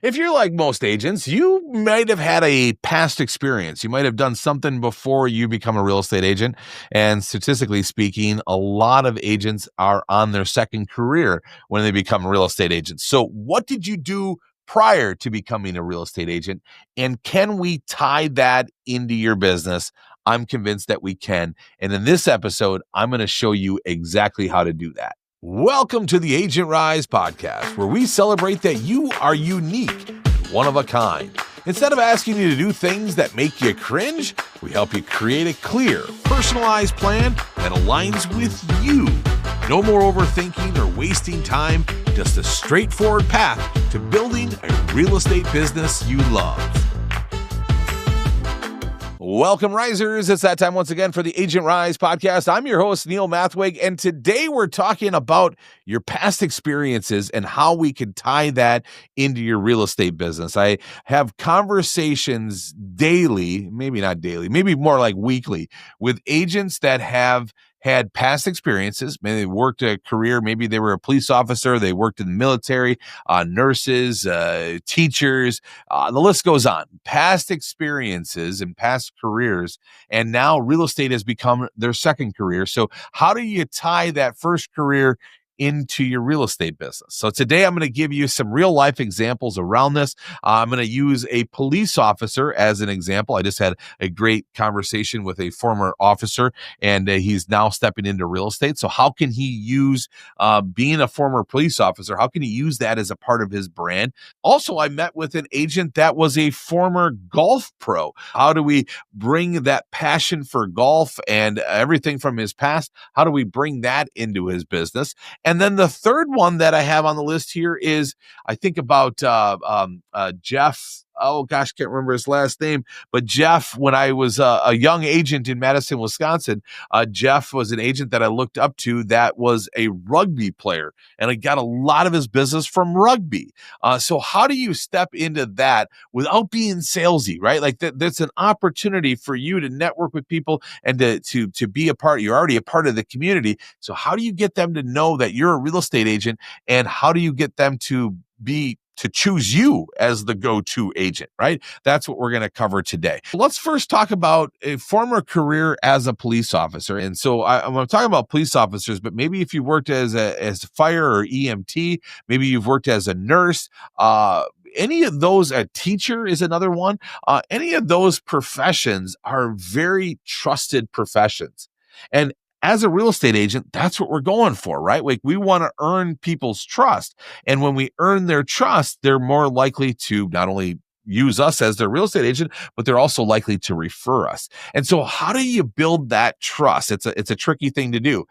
If you're like most agents, you might have had a past experience. You might have done something before you become a real estate agent. And statistically speaking, a lot of agents are on their second career when they become real estate agents. So, what did you do prior to becoming a real estate agent? And can we tie that into your business? I'm convinced that we can. And in this episode, I'm going to show you exactly how to do that. Welcome to the Agent Rise podcast, where we celebrate that you are unique and one of a kind. Instead of asking you to do things that make you cringe, we help you create a clear, personalized plan that aligns with you. No more overthinking or wasting time, just a straightforward path to building a real estate business you love. Welcome, Risers. It's that time once again for the Agent Rise podcast. I'm your host, Neil Mathwig, and today we're talking about your past experiences and how we can tie that into your real estate business. I have conversations daily, maybe not daily, maybe more like weekly, with agents that have had past experiences. Maybe they worked a career. Maybe they were a police officer. They worked in the military, nurses, teachers. The list goes on. Past experiences and past careers. And now real estate has become their second career. So how do you tie that first career into your real estate business? So today I'm going to give you some real life examples around this. I'm going to use a police officer as an example. I just had a great conversation with a former officer, and he's now stepping into real estate. So how can he use being a former police officer? How can he use that as a part of his brand? Also, I met with an agent that was a former golf pro. How do we bring that passion for golf and everything from his past? How do we bring that into his business? And then the third one that I have on the list here is, I think about Jeff. Oh gosh, can't remember his last name, but Jeff, when I was a young agent in Madison, Wisconsin, Jeff was an agent that I looked up to that was a rugby player, and I got a lot of his business from rugby. So how do you step into that without being salesy, right? Like that's an opportunity for you to network with people and to be a part. You're already a part of the community. So how do you get them to know that you're a real estate agent, and how do you get them to choose you as the go-to agent, right? That's what we're going to cover today. Let's first talk about a former career as a police officer. And so I'm going to talk about police officers, but maybe if you worked as a fire or EMT, maybe you've worked as a nurse, any of those, a teacher is another one. Any of those professions are very trusted professions. And as a real estate agent, that's what we're going for, right? Like we want to earn people's trust. And when we earn their trust, they're more likely to not only use us as their real estate agent, but they're also likely to refer us. And so how do you build that trust? It's a tricky thing to do.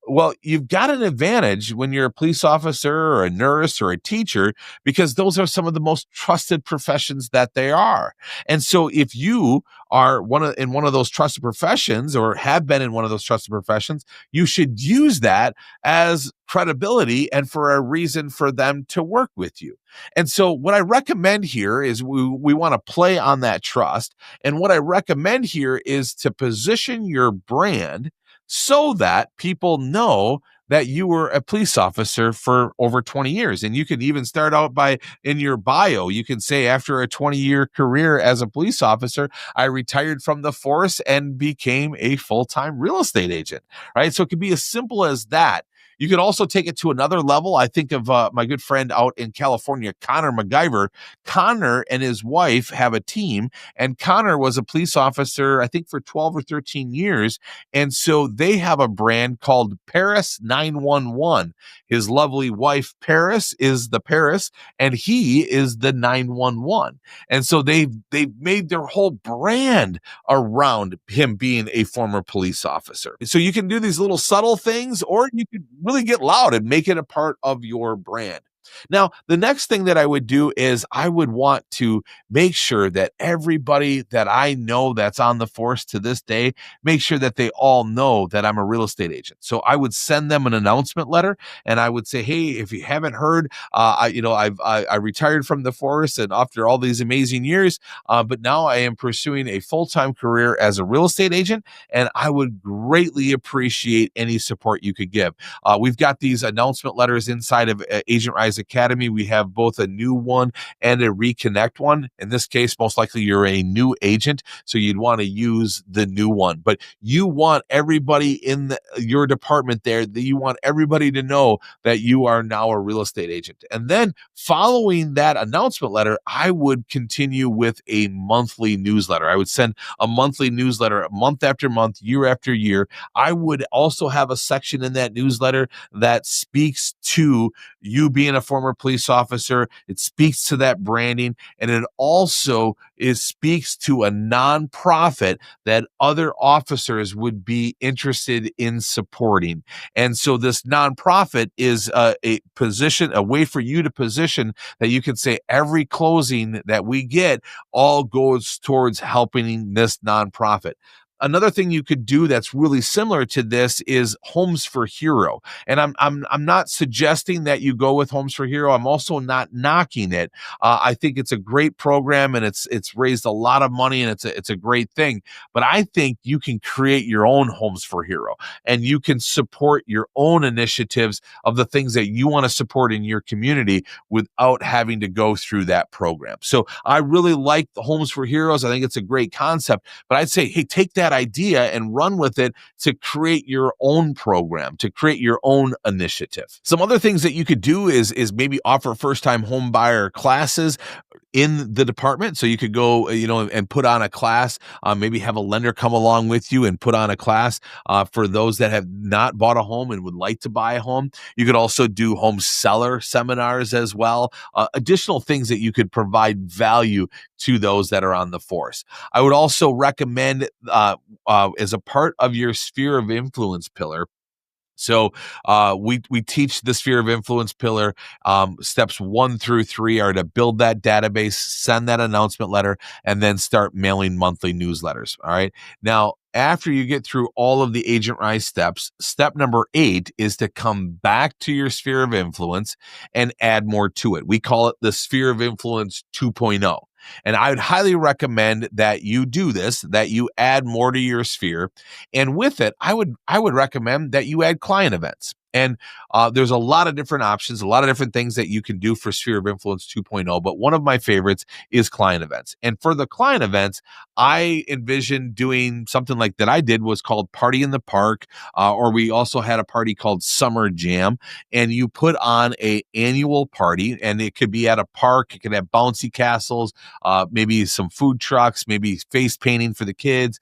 Well, you've got an advantage when you're a police officer or a nurse or a teacher, because those are some of the most trusted professions that they are. And so if you are in one of those trusted professions or have been in one of those trusted professions, you should use that as credibility and for a reason for them to work with you. And so what I recommend here is we want to play on that trust. And what I recommend here is to position your brand so that people know that you were a police officer for over 20 years. And you can even start out by, in your bio, you can say, after a 20-year career as a police officer, I retired from the force and became a full-time real estate agent, right? So it can be as simple as that. You could also take it to another level. I think of my good friend out in California, Connor MacGyver. Connor and his wife have a team, and Connor was a police officer, I think, for 12 or 13 years. And so they have a brand called Paris 911. His lovely wife, Paris, is the Paris, and he is the 911. And so they've made their whole brand around him being a former police officer. So you can do these little subtle things, or you could really get loud and make it a part of your brand. Now, the next thing that I would do is I would want to make sure that everybody that I know that's on the force to this day, make sure that they all know that I'm a real estate agent. So I would send them an announcement letter, and I would say, hey, if you haven't heard, I retired from the force, and after all these amazing years, but now I am pursuing a full-time career as a real estate agent, and I would greatly appreciate any support you could give. We've got these announcement letters inside of Agent Rise Rise Academy, we have both a new one and a Reconnect one. In this case, most likely you're a new agent, so you'd want to use the new one. But you want everybody in your department there, that you want everybody to know that you are now a real estate agent. And then following that announcement letter, I would continue with a monthly newsletter. I would send a monthly newsletter month after month, year after year. I would also have a section in that newsletter that speaks to you being a former police officer. It speaks to that branding, and it also speaks to a nonprofit that other officers would be interested in supporting. And so this nonprofit is a way for you to position that you can say every closing that we get all goes towards helping this nonprofit. Another thing you could do that's really similar to this is Homes for Hero. And I'm not suggesting that you go with Homes for Hero. I'm also not knocking it. I think it's a great program, and it's raised a lot of money, and it's a great thing. But I think you can create your own Homes for Hero, and you can support your own initiatives of the things that you want to support in your community without having to go through that program. So I really like the Homes for Heroes. I think it's a great concept, but I'd say, hey, take that idea and run with it to create your own program, to create your own initiative. Some other things that you could do is maybe offer first-time home buyer classes in the department. So you could go, and put on a class, maybe have a lender come along with you and put on a class for those that have not bought a home and would like to buy a home. You could also do home seller seminars as well, additional things that you could provide value to those that are on the force. I would also recommend, as a part of your sphere of influence pillar, so we teach the sphere of influence pillar. Steps 1 through 3 are to build that database, send that announcement letter, and then start mailing monthly newsletters. All right. Now, after you get through all of the Agent Rise steps, step number 8 is to come back to your sphere of influence and add more to it. We call it the sphere of influence 2.0. And I would highly recommend that you do this, that you add more to your sphere. And with it, I would recommend that you add client events. And there's a lot of different options, a lot of different things that you can do for Sphere of Influence 2.0, but one of my favorites is client events. And for the client events, I envision doing something like that I did was called Party in the Park, or we also had a party called Summer Jam, and you put on a annual party, and it could be at a park, it could have bouncy castles, maybe some food trucks, maybe face painting for the kids,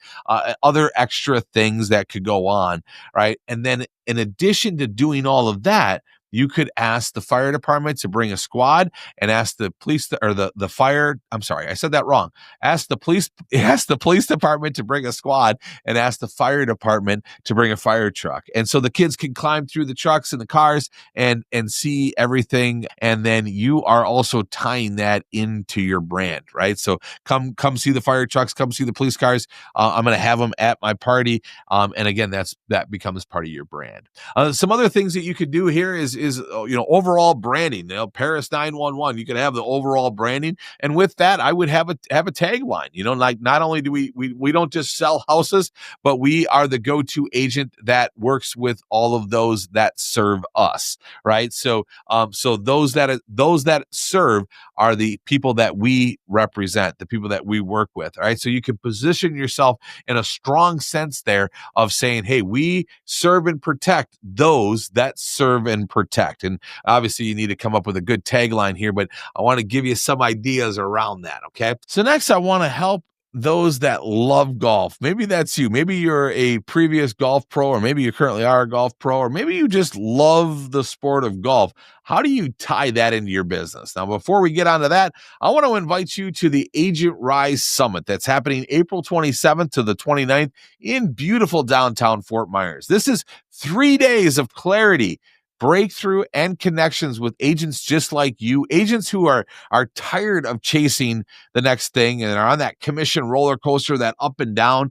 other extra things that could go on, right? And then in addition to doing all of that, you could ask the fire department to bring a squad and ask the police or the fire. I'm sorry, I said that wrong. Ask the police department to bring a squad and ask the fire department to bring a fire truck. And so the kids can climb through the trucks and the cars and see everything. And then you are also tying that into your brand, right? So come see the fire trucks, come see the police cars. I'm going to have them at my party. And again, that becomes part of your brand. Some other things that you could do here is overall branding. Paris 911. You could have the overall branding, and with that, I would have a tagline. Like not only do we don't just sell houses, but we are the go-to agent that works with all of those that serve us, right? So those that serve are the people that we represent, the people that we work with, right? So you can position yourself in a strong sense there of saying, hey, we serve and protect those that serve and protect. And obviously you need to come up with a good tagline here, but I want to give you some ideas around that. Okay. So next I want to help those that love golf. Maybe that's you. Maybe you're a previous golf pro, or maybe you currently are a golf pro, or maybe you just love the sport of golf. How do you tie that into your business? Now, before we get onto that, I want to invite you to the Agent Rise Summit that's happening April 27th to the 29th in beautiful downtown Fort Myers. This is 3 days of clarity, breakthrough, and connections with agents just like you, agents who are tired of chasing the next thing and are on that commission roller coaster, that up and down.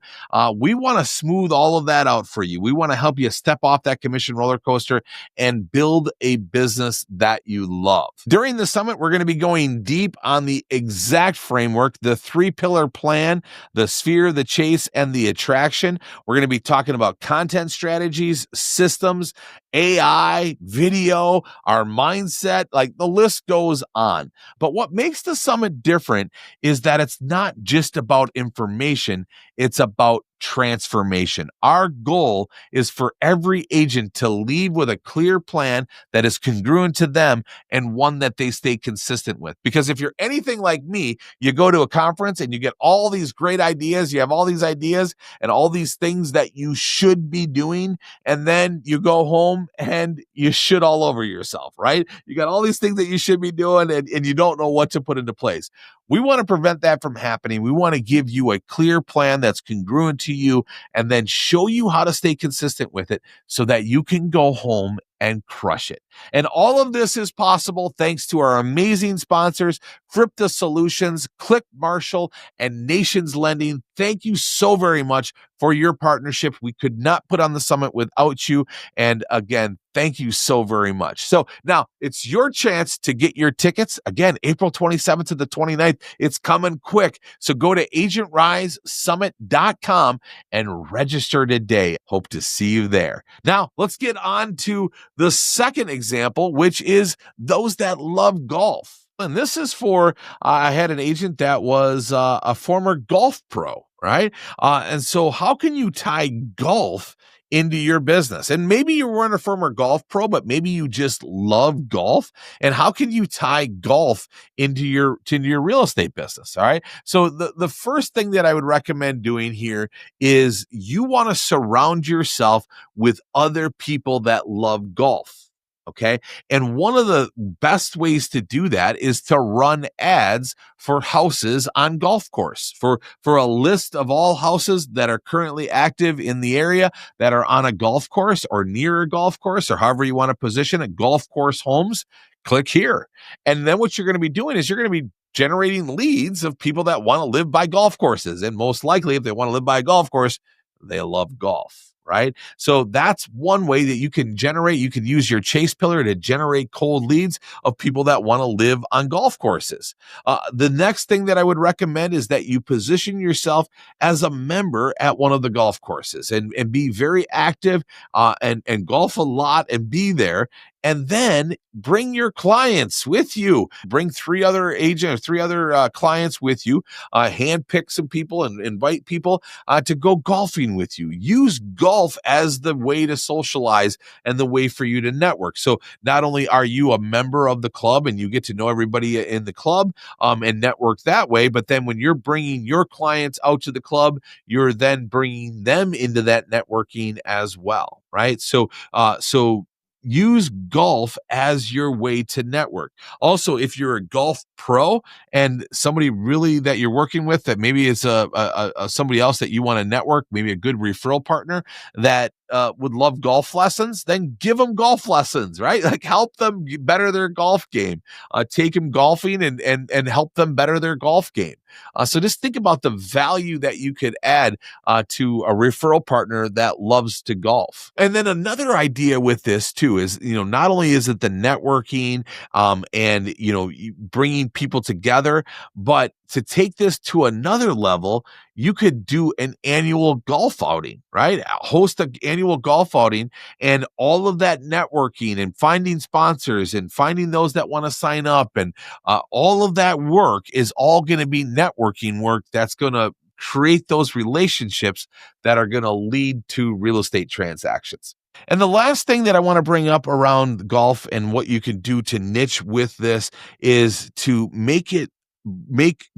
We want to smooth all of that out for you. We want to help you step off that commission roller coaster and build a business that you love. During the summit, we're going to be going deep on the exact framework, the 3-pillar plan, the sphere, the chase, and the attraction. We're going to be talking about content strategies, systems, AI, video, our mindset, like the list goes on. But what makes the summit different is that it's not just about information, it's about transformation. Our goal is for every agent to leave with a clear plan that is congruent to them and one that they stay consistent with. Because if you're anything like me, you go to a conference and you get all these great ideas, you have all these ideas and all these things that you should be doing, and then you go home and you shit all over yourself, right? You got all these things that you should be doing and you don't know what to put into place. We want to prevent that from happening. We want to give you a clear plan that's congruent to you and then show you how to stay consistent with it so that you can go home and crush it. And all of this is possible thanks to our amazing sponsors, Fripta Solutions, Click Marshall, and Nations Lending. Thank you so very much for your partnership. We could not put on the summit without you. And again, thank you so very much. So now it's your chance to get your tickets. Again, April 27th to the 29th. It's coming quick. So go to agentrisesummit.com and register today. Hope to see you there. Now let's get on to the second example, which is those that love golf. And this is for, I had an agent that was a former golf pro, right? And so how can you tie golf into your business? And maybe you weren't a former golf pro, but maybe you just love golf. And how can you tie golf into your real estate business? All right. So the first thing that I would recommend doing here is you want to surround yourself with other people that love golf. Okay. And one of the best ways to do that is to run ads for houses on golf course, for a list of all houses that are currently active in the area that are on a golf course or near a golf course, or however you want to position it, golf course homes. Click here. And then what you're going to be doing is you're going to be generating leads of people that want to live by golf courses. And most likely, if they want to live by a golf course, they love golf. Right? So that's one way that you can generate. You can use your chase pillar to generate cold leads of people that want to live on golf courses. The next thing that I would recommend is that you position yourself as a member at one of the golf courses and be very active and golf a lot and be there. And then bring your clients with you. Bring three other clients with you. Handpick some people and invite people to go golfing with you. Use golf as the way to socialize and the way for you to network. So not only are you a member of the club and you get to know everybody in the club and network that way, but then when you're bringing your clients out to the club, you're then bringing them into that networking as well, right? So use golf as your way to network. Also, if you're a golf pro and somebody really that you're working with that maybe it's a somebody else that you want to network, maybe a good referral partner that would love golf lessons, then give them golf lessons, right? Like help them better their golf game. Take them golfing and help them better their golf game. So just think about the value that you could add to a referral partner that loves to golf. And then another idea with this too is, not only is it the networking and, bringing people together, but to take this to another level, you could do an annual golf outing, right? Host an annual golf outing and all of that networking and finding sponsors and finding those that want to sign up. And all of that work is all going to be networking work that's going to create those relationships that are going to lead to real estate transactions. And the last thing that I want to bring up around golf and what you can do to niche with this is to make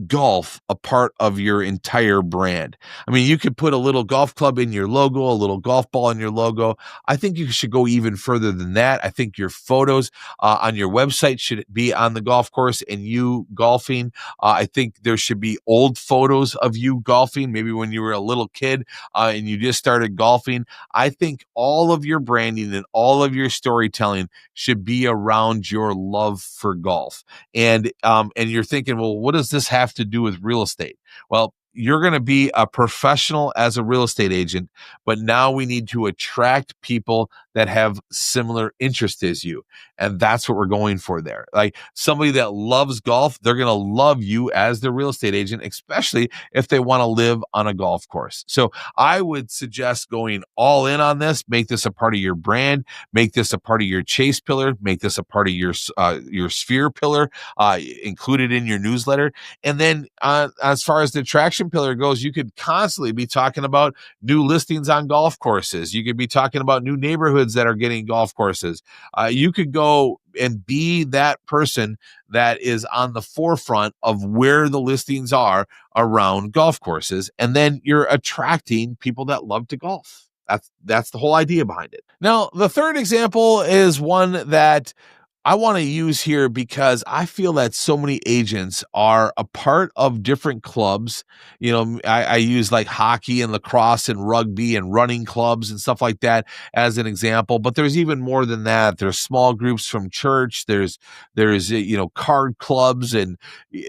golf a part of your entire brand. I mean, you could put a little golf club in your logo, a little golf ball in your logo. I think you should go even further than that. I think your photos on your website should be on the golf course and you golfing. I think there should be old photos of you golfing, maybe when you were a little kid and you just started golfing. I think all of your branding and all of your storytelling should be around your love for golf. And you're thinking, well, what does this have to do with real estate? Well, you're going to be a professional as a real estate agent, but now we need to attract people that have similar interests as you. And that's what we're going for there. Like somebody that loves golf, they're going to love you as the real estate agent, especially if they want to live on a golf course. So I would suggest going all in on this. Make this a part of your brand. Make this a part of your chase pillar. Make this a part of your sphere pillar, included in your newsletter. And then as far as the attraction pillar goes, you could constantly be talking about new listings on golf courses. You could be talking about new neighborhoods that are getting golf courses. You could go and be that person that is on the forefront of where the listings are around golf courses. And then you're attracting people that love to golf. That's the whole idea behind it. Now, the third example is one that I want to use here because I feel that so many agents are a part of different clubs. You know, I use like hockey and lacrosse and rugby and running clubs and stuff like that as an example. But there's even more than that. There's small groups from church. There's card clubs, and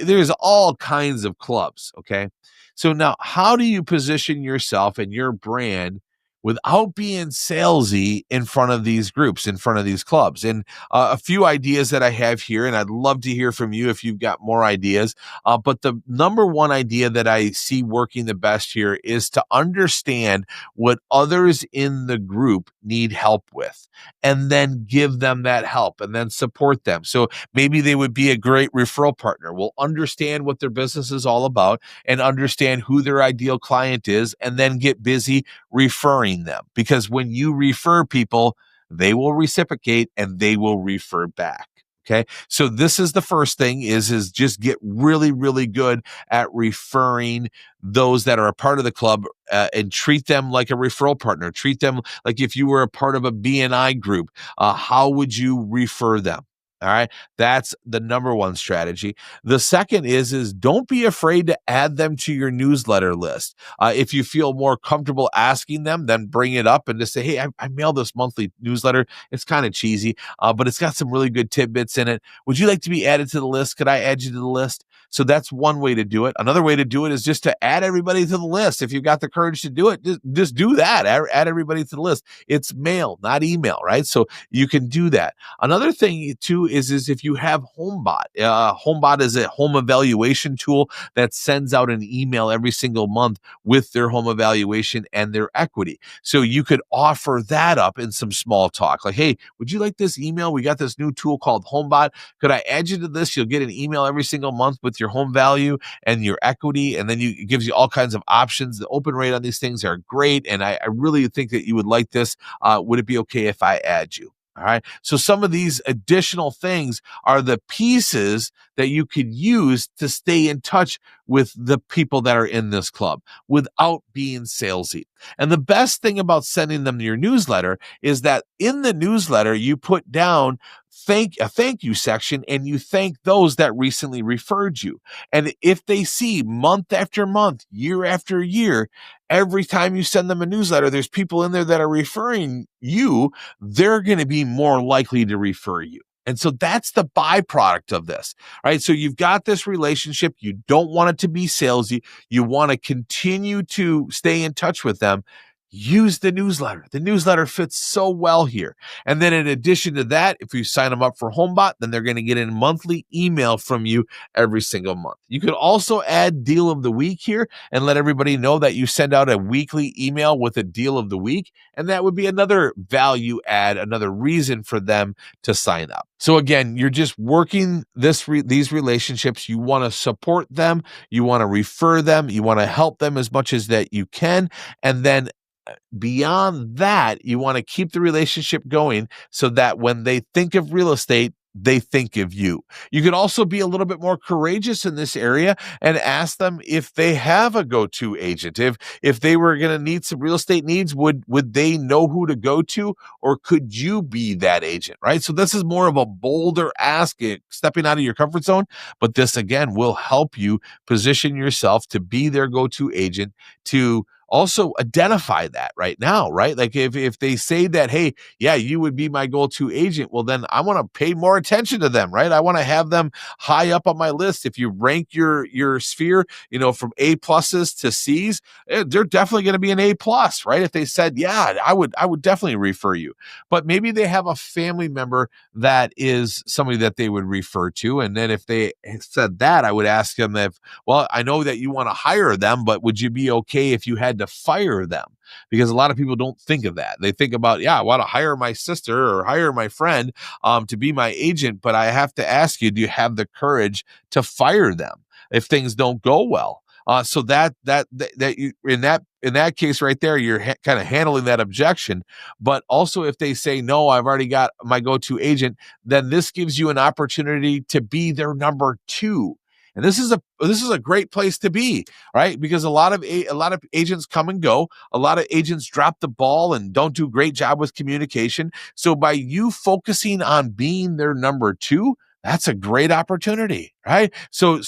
there's all kinds of clubs. Okay, so now how do you position yourself and your brand without being salesy in front of these groups, in front of these clubs? And a few ideas that I have here, and I'd love to hear from you if you've got more ideas. But the number one idea that I see working the best here is to understand what others in the group need help with, and then give them that help and then support them. So maybe they would be a great referral partner. We'll understand what their business is all about and understand who their ideal client is, and then get busy referring them, because when you refer people, they will reciprocate and they will refer back. Okay. So this is the first thing is just get really, really good at referring those that are a part of the club, and treat them like a referral partner. Treat them like if you were a part of a BNI group. How would you refer them? All right. That's the number one strategy. The second is don't be afraid to add them to your newsletter list. If you feel more comfortable asking them, then bring it up and just say, hey, I mail this monthly newsletter. It's kind of cheesy, but it's got some really good tidbits in it. Would you like to be added to the list? Could I add you to the list? So that's one way to do it. Another way to do it is just to add everybody to the list. If you've got the courage to do it, just do that. Add everybody to the list. It's mail, not email, right? So you can do that. Another thing too is if you have HomeBot. HomeBot is a home evaluation tool that sends out an email every single month with their home evaluation and their equity. So you could offer that up in some small talk. Like, hey, would you like this email? We got this new tool called HomeBot. Could I add you to this? You'll get an email every single month with your home value and your equity. And then it gives you all kinds of options. The open rate on these things are great. And I really think that you would like this. Would it be okay if I add you? All right. So some of these additional things are the pieces that you could use to stay in touch with the people that are in this club without being salesy. And the best thing about sending them your newsletter is that in the newsletter, you put down a thank you section, and you thank those that recently referred you. And if they see month after month, year after year, every time you send them a newsletter, there's people in there that are referring you, they're going to be more likely to refer you. And so that's the byproduct of this, right? So you've got this relationship. You don't want it to be salesy. You want to continue to stay in touch with them. Use the newsletter. The newsletter fits so well here. And then in addition to that, if you sign them up for HomeBot, then they're going to get a monthly email from you every single month. You could also add deal of the week here and let everybody know that you send out a weekly email with a deal of the week. And that would be another value add, another reason for them to sign up. So again, you're just working these relationships. You want to support them. You want to refer them. You want to help them as much as that you can. And then beyond that, you want to keep the relationship going so that when they think of real estate, they think of you. You could also be a little bit more courageous in this area and ask them if they have a go-to agent. If they were going to need some real estate needs, would they know who to go to, or could you be that agent, right? So this is more of a bolder ask, stepping out of your comfort zone, but this again will help you position yourself to be their go-to agent, to also identify that right now, right? Like if they say that, hey, yeah, you would be my go-to agent, well, then I want to pay more attention to them, right? I want to have them high up on my list. If you rank your sphere, from A pluses to C's, they're definitely going to be an A plus, right? If they said, yeah, I would definitely refer you. But maybe they have a family member that is somebody that they would refer to. And then if they said that, I would ask them if, well, I know that you want to hire them, but would you be okay if you had to fire them? Because a lot of people don't think of that. They think about, yeah, I want to hire my sister or hire my friend to be my agent, but I have to ask you, do you have the courage to fire them if things don't go well? So that you in that case right there, you're kind of handling that objection. But also, if they say no, I've already got my go-to agent, then this gives you an opportunity to be their number two. And this is a great place to be, right? Because a lot of agents come and go. A lot of agents drop the ball and don't do a great job with communication. So by you focusing on being their number two, that's a great opportunity, right? So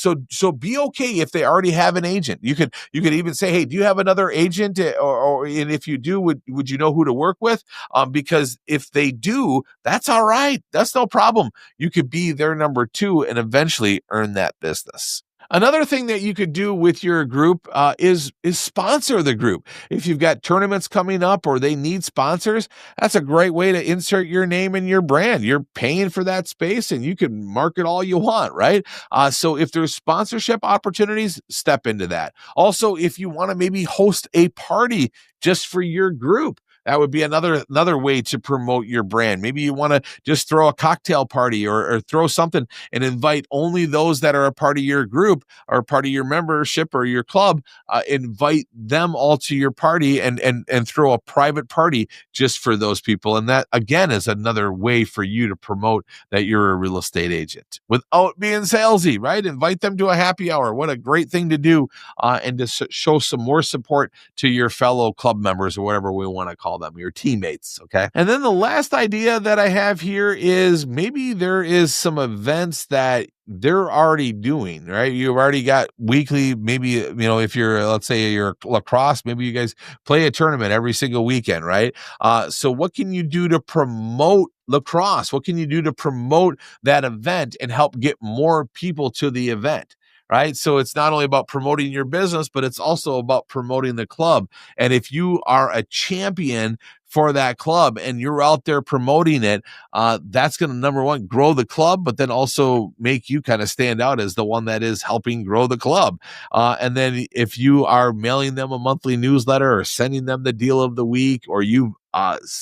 be okay if they already have an agent. You could even say, hey, do you have another agent? Or and if you do, would you know who to work with? Because if they do, that's all right. That's no problem. You could be their number two and eventually earn that business. Another thing that you could do with your group is sponsor the group. If you've got tournaments coming up or they need sponsors, that's a great way to insert your name and your brand. You're paying for that space and you can market all you want, right? So if there's sponsorship opportunities, step into that. Also, if you want to maybe host a party just for your group, that would be another way to promote your brand. Maybe you want to just throw a cocktail party or throw something and invite only those that are a part of your group or part of your membership or your club. Invite them all to your party and throw a private party just for those people. And that again is another way for you to promote that you're a real estate agent without being salesy, right? Invite them to a happy hour. What a great thing to do, and to show some more support to your fellow club members or whatever we want to call them, your teammates. Okay. And then the last idea that I have here is maybe there is some events that they're already doing, right? You've already got weekly, maybe, if you're, let's say you're lacrosse, maybe you guys play a tournament every single weekend, right? So what can you do to promote lacrosse? What can you do to promote that event and help get more people to the event? Right. So it's not only about promoting your business, but it's also about promoting the club. And if you are a champion for that club and you're out there promoting it, that's going to, number one, grow the club, but then also make you kind of stand out as the one that is helping grow the club. And then if you are mailing them a monthly newsletter or sending them the deal of the week, or you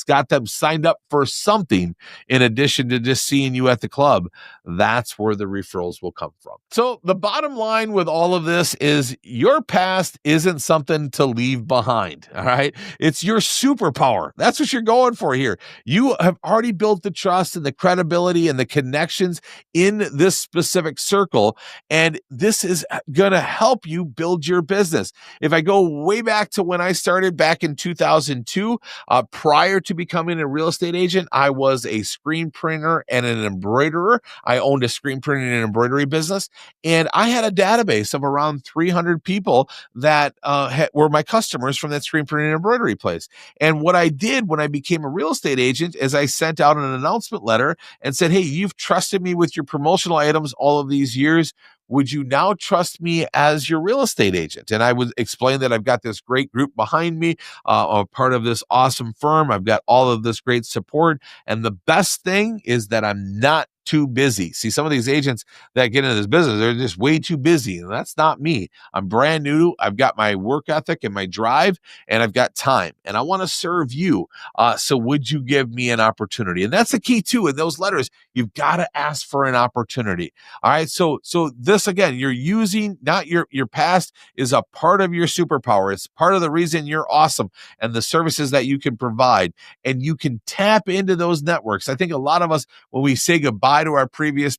got them signed up for something in addition to just seeing you at the club, that's where the referrals will come from. So the bottom line with all of this is your past isn't something to leave behind. All right. It's your superpower. That's what you're going for here. You have already built the trust and the credibility and the connections in this specific circle. And this is going to help you build your business. If I go way back to when I started back in 2002, prior to becoming a real estate agent, I was a screen printer and an embroiderer. I owned a screen printing and embroidery business, and I had a database of around 300 people that were my customers from that screen printing and embroidery place. And what I did when I became a real estate agent is I sent out an announcement letter and said, hey, you've trusted me with your promotional items all of these years. Would you now trust me as your real estate agent? And I would explain that I've got this great group behind me, a part of this awesome firm. I've got all of this great support. And the best thing is that I'm not too busy. See, some of these agents that get into this business, they're just way too busy. And that's not me. I'm brand new. I've got my work ethic and my drive, and I've got time, and I want to serve you. So would you give me an opportunity? And that's the key too. In those letters, you've got to ask for an opportunity. All right. So this again, you're using not your past is a part of your superpower. It's part of the reason you're awesome and the services that you can provide, and you can tap into those networks. I think a lot of us, when we say goodbye to our previous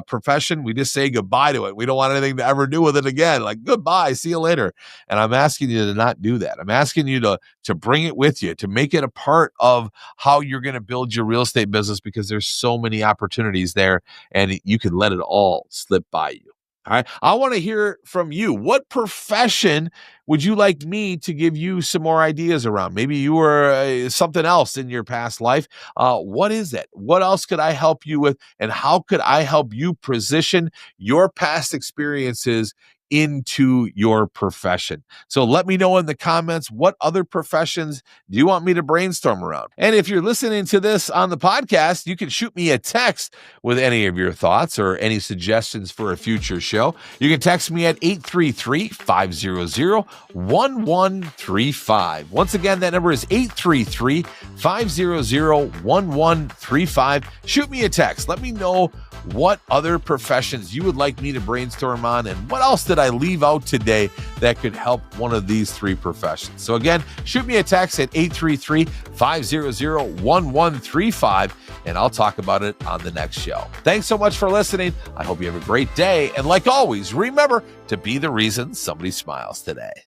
profession, we just say goodbye to it. We don't want anything to ever do with it again. Like, goodbye, see you later. And I'm asking you to not do that. I'm asking you to bring it with you, to make it a part of how you're going to build your real estate business, because there's so many opportunities there and you can let it all slip by you. All right. I want to hear from you. What profession would you like me to give you some more ideas around? Maybe you were something else in your past life. What is it? What else could I help you with? And how could I help you position your past experiences into your profession? So let me know in the comments, what other professions do you want me to brainstorm around? And if you're listening to this on the podcast, you can shoot me a text with any of your thoughts or any suggestions for a future show. You can text me at 833-500-1135. Once again, that number is 833-500-1135. Shoot me a text. Let me know what other professions you would like me to brainstorm on, and what else did I leave out today that could help one of these three professions. So again, shoot me a text at 833-500-1135, and I'll talk about it on the next show. Thanks so much for listening. I hope you have a great day. And like always, remember to be the reason somebody smiles today.